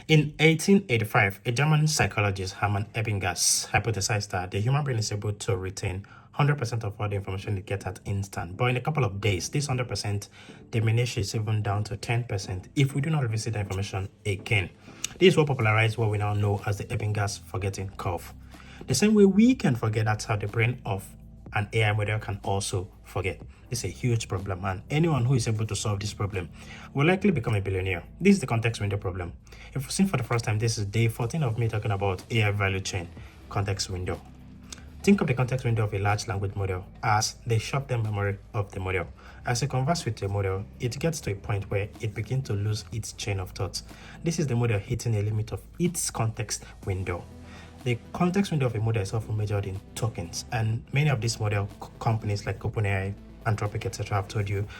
In 1885, a German psychologist, Hermann Ebbinghaus, hypothesized that the human brain is able to retain 100% of all the information it gets at instant. But in a couple of days, this 100% diminishes even down to 10% if we do not revisit the information again. This is what popularized what we now know as the Ebbinghaus forgetting curve. The same way we can forget, that's how the brain of an AI model can also forget. This is a huge problem, and anyone who is able to solve this problem will likely become a billionaire. This is the context window problem. If you've seen for the first time, this is day 14 of me talking about AI value chain context window. Think of the context window of a large language model as the short-term memory of the model. As you converse with the model, it gets to a point where it begins to lose its chain of thoughts. This is the model hitting a limit of its context window. The context window of a model is often measured in tokens, and many of these model companies like OpenAI, Anthropic, etc.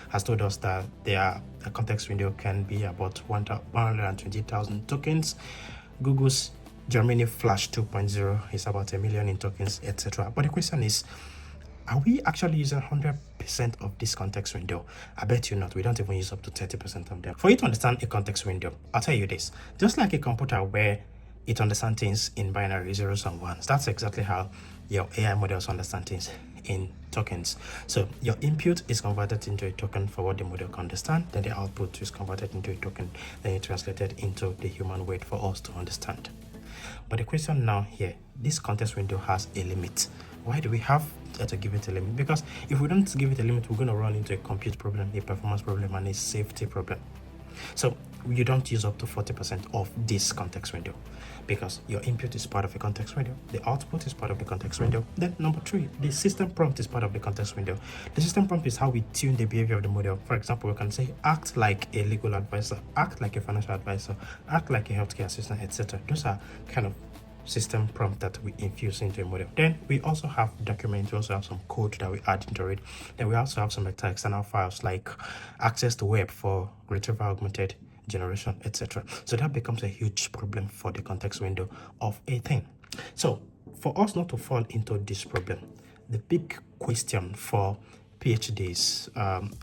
has told us that their context window can be about 120,000 tokens. Google's Gemini Flash 2.0 is about 1 million in tokens, etc. But the question is, are we actually using 100% of this context window? I bet you not. We don't even use up to 30% of them. For you to understand a context window, I'll tell you this. Just like a computer where it understands things in binary zeros and ones, that's exactly how your AI models understand things in tokens. So your input is converted into a token for what the model can understand, then the output is converted into a token, then it's translated into the human weight for us to understand. But the question now here, this context window has a limit. Why do we have to give it a limit? Because if we don't give it a limit, we're going to run into a compute problem, a performance problem, and a safety problem. So you don't use up to 40% of this context window, because your input is part of a context window, the output is part of the context window. Then number 3, the system prompt is part of the context window. The system prompt is how we tune the behavior of the model. For example, we can say act like a legal advisor, act like a financial advisor, act like a healthcare assistant, etc. Those are kind of system prompt that we infuse into a model. Then we also have documents, we also have some code that we add into it. Then we also have some external files like access to web for retrieval augmented generation, etc. So that becomes a huge problem for the context window of a thing. So for us not to fall into this problem, the big question for PhDs,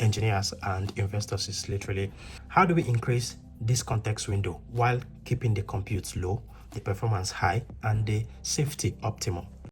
engineers, and investors is literally, how do we increase this context window while keeping the compute low, the performance high, and the safety optimal?